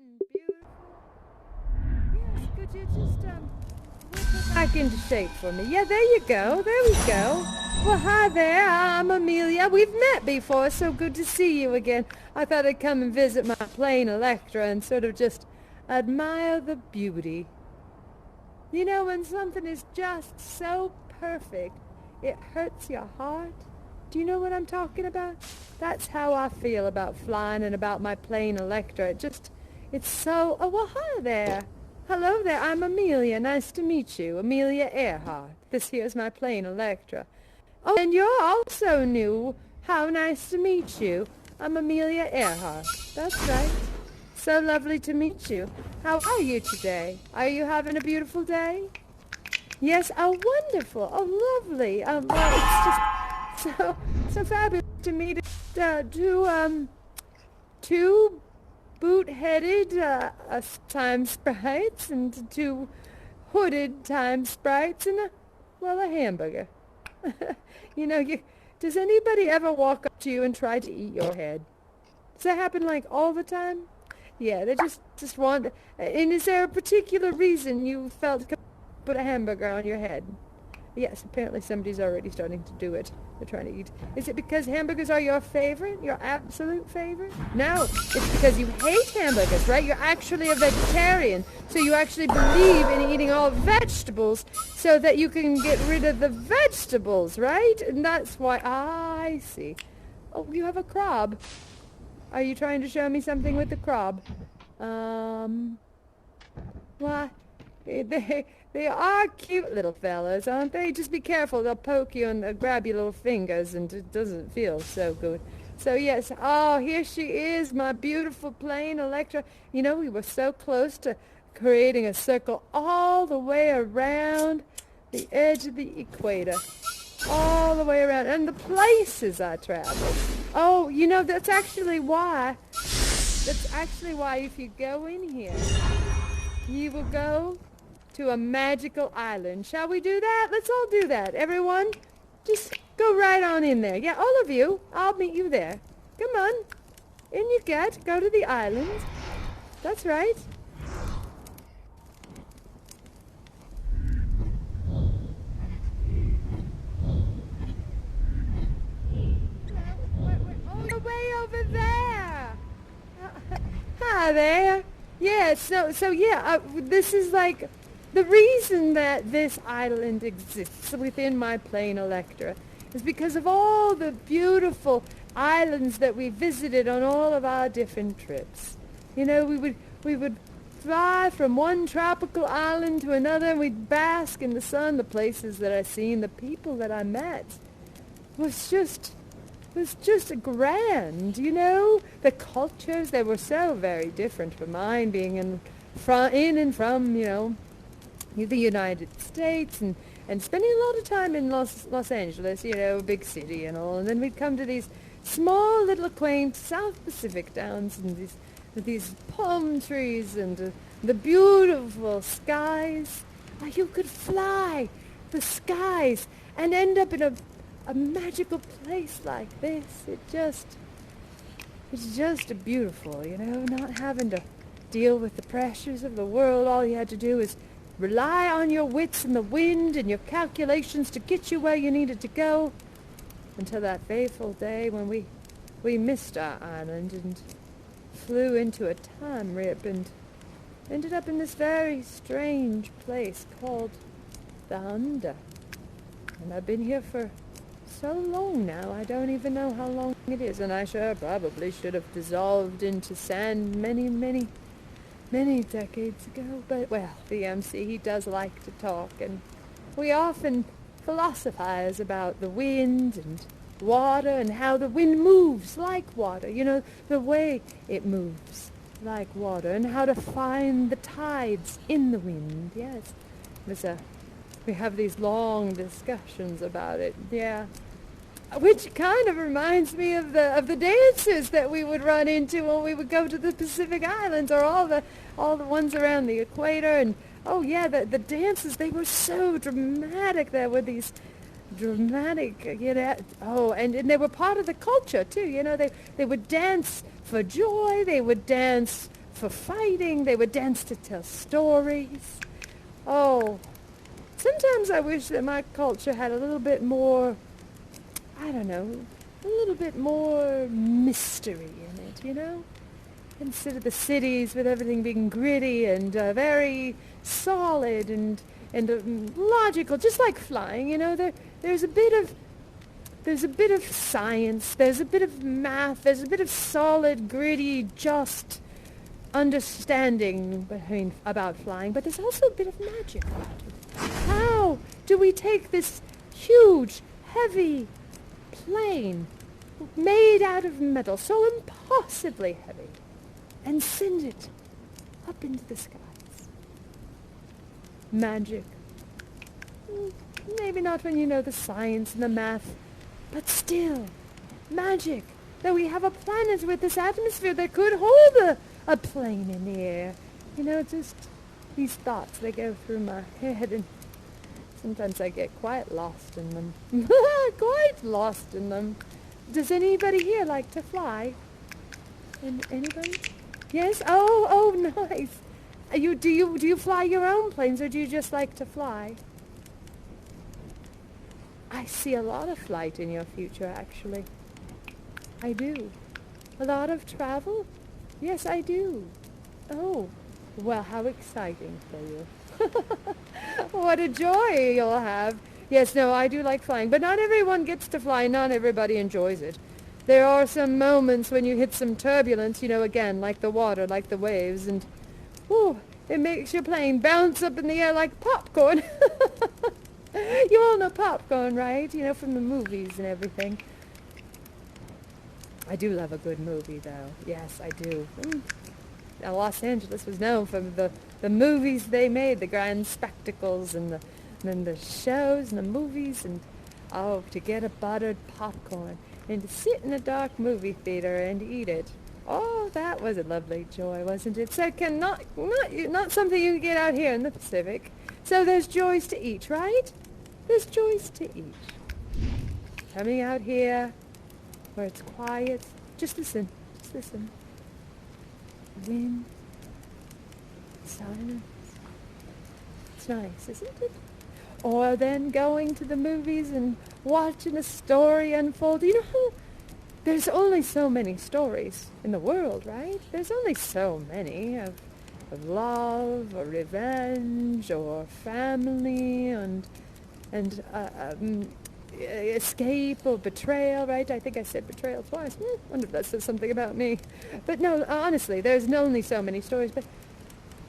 and beautiful. Yes, could you just whip her back into shape for me? Yeah, there you go. There we go. Well, hi there. I'm Amelia. We've met before. So good to see you again. I thought I'd come and visit my plain Electra and sort of just admire the beauty. You know, when something is just so perfect, it hurts your heart. Do you know what I'm talking about? That's how I feel about flying and about my plane Electra. It's so... Oh, well, hi there. Hello there, I'm Amelia. Nice to meet you. Amelia Earhart. This here's my plane Electra. Oh, and you're also new. How nice to meet you. I'm Amelia Earhart. That's right. So lovely to meet you. How are you today? Are you having a beautiful day? Yes, oh, wonderful. Oh, lovely. Well, it's just so fabulous to meet two boot-headed time sprites and two hooded time sprites and a hamburger. You know, does anybody ever walk up to you and try to eat your head? Does that happen like all the time? Yeah, they just want... And is there a particular reason you felt to put a hamburger on your head? Yes, apparently somebody's already starting to do it. They're trying to eat. Is it because hamburgers are your favorite? Your absolute favorite? No, it's because you hate hamburgers, right? You're actually a vegetarian. So you actually believe in eating all vegetables so that you can get rid of the vegetables, right? And that's why... I see. Oh, you have a crab. Are you trying to show me something with the crab? Well, they are cute little fellas, aren't they? Just be careful. They'll poke you and they'll grab your little fingers, and it doesn't feel so good. So, yes. Oh, here she is, my beautiful plane Electra. You know, we were so close to creating a circle all the way around the edge of the equator. All the way around. And the places I traveled. Oh, you know, that's actually why if you go in here, you will go to a magical island. Shall we do that? Let's all do that. Everyone, just go right on in there. Yeah, all of you. I'll meet you there. Come on. In you get. Go to the island. That's right. We're way over there. Hi there. Yeah, this is like the reason that this island exists within my plane Electra is because of all the beautiful islands that we visited on all of our different trips. You know, we would fly from one tropical island to another, and we'd bask in the sun. The places that I seen, the people that I met was just grand, you know. The cultures, they were so very different from mine, being in and from, you know, the United States, and spending a lot of time in Los Angeles, you know, big city and all. And then we'd come to these small little quaint South Pacific towns and these palm trees and the beautiful skies. You could fly the skies and end up in a magical place like this. It's just beautiful, you know, not having to deal with the pressures of the world. All you had to do is rely on your wits and the wind and your calculations to get you where you needed to go, until that fateful day when we missed our island and flew into a time rip and ended up in this very strange place called the Under. And I've been here for so long now, I don't even know how long it is, and I probably should have dissolved into sand many, many, many decades ago. But, well, the MC, he does like to talk, and we often philosophize about the wind and water and how the wind moves like water, you know, the way it moves like water, and how to find the tides in the wind. Yes, we have these long discussions about it, yeah. Which kind of reminds me of the dances that we would run into when we would go to the Pacific Islands, or all the ones around the equator. And oh yeah, the dances, they were so dramatic. There were these dramatic, you know, and they were part of the culture too. You know, they would dance for joy. They would dance for fighting. They would dance to tell stories. Oh, sometimes I wish that my culture had a little bit more, I don't know, a little bit more mystery in it, you know? Instead of the cities with everything being gritty and very solid and logical, just like flying, you know, there's a bit of science, there's a bit of math, there's a bit of solid, gritty, just understanding about flying, but there's also a bit of magic about it. How do we take this huge, heavy plane made out of metal, so impossibly heavy, and send it up into the skies? Magic. Maybe not when you know the science and the math, but still, magic. That we have a planet with this atmosphere that could hold a plane in the air. You know, just these thoughts, they go through my head, and sometimes I get quite lost in them. Quite lost in them. Does anybody here like to fly? Anybody? Yes? Oh, nice. Do you fly your own planes, or do you just like to fly? I see a lot of flight in your future, actually. I do. A lot of travel? Yes, I do. Oh, well, how exciting for you. What a joy you'll have. Yes, no, I do like flying, but not everyone gets to fly. Not everybody enjoys it. There are some moments when you hit some turbulence, you know, again, like the water, like the waves, and whew, it makes your plane bounce up in the air like popcorn. You all know popcorn, right? You know, from the movies and everything. I do love a good movie, though. Yes, I do. Now, Los Angeles was known for the movies they made, the grand spectacles and the shows and the movies, and oh, to get a buttered popcorn and to sit in a dark movie theater and eat it. Oh, that was a lovely joy, wasn't it? So not something you can get out here in the Pacific. So there's joys to each, right? There's joys to each. Coming out here where it's quiet. Just listen. Just listen. Wind. Silence. It's nice, isn't it? Or then going to the movies and watching a story unfold. You know, there's only so many stories in the world, right? There's only so many of love or revenge or family and escape or betrayal, right? I think I said betrayal twice. Wonder if that says something about me. But no, honestly, there's only so many stories. But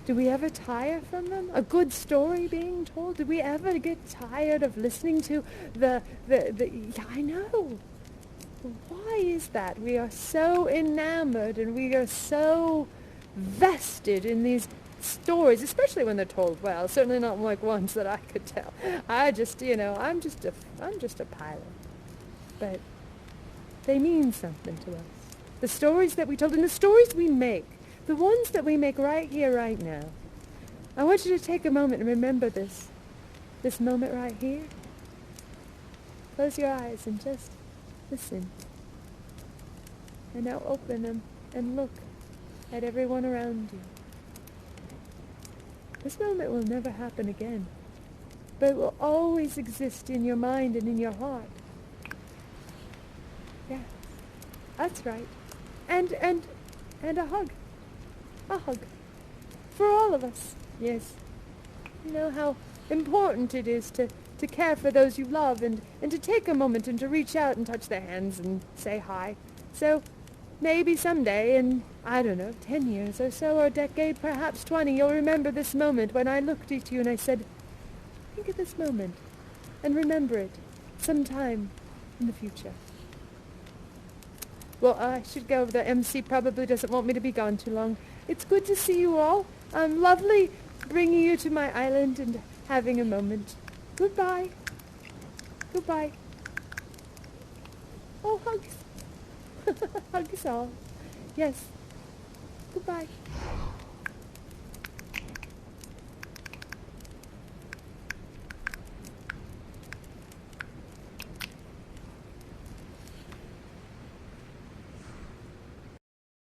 do we ever tire from them? A good story being told? Do we ever get tired of listening to the yeah, I know. Why is that? We are so enamored and we are so vested in these stories, especially when they're told well. Certainly not like ones that I could tell. I just, you know, I'm just a pilot. But they mean something to us. The stories that we told and the stories we make, the ones that we make right here, right now. I want you to take a moment and remember this moment right here. Close your eyes and just listen. And now open them and look at everyone around you. This moment will never happen again, but it will always exist in your mind and in your heart. Yes, that's right. And a hug. A hug. For all of us. Yes. You know how important it is to care for those you love and to take a moment and to reach out and touch their hands and say hi. So maybe someday in, I don't know, 10 years or so, or a decade, perhaps 20, you'll remember this moment when I looked at you and I said, think of this moment and remember it sometime in the future. Well, I should go. The MC probably doesn't want me to be gone too long. It's good to see you all. Lovely bringing you to my island and having a moment. Goodbye. Goodbye. Oh, hugs. Hugs all. Yes. Goodbye.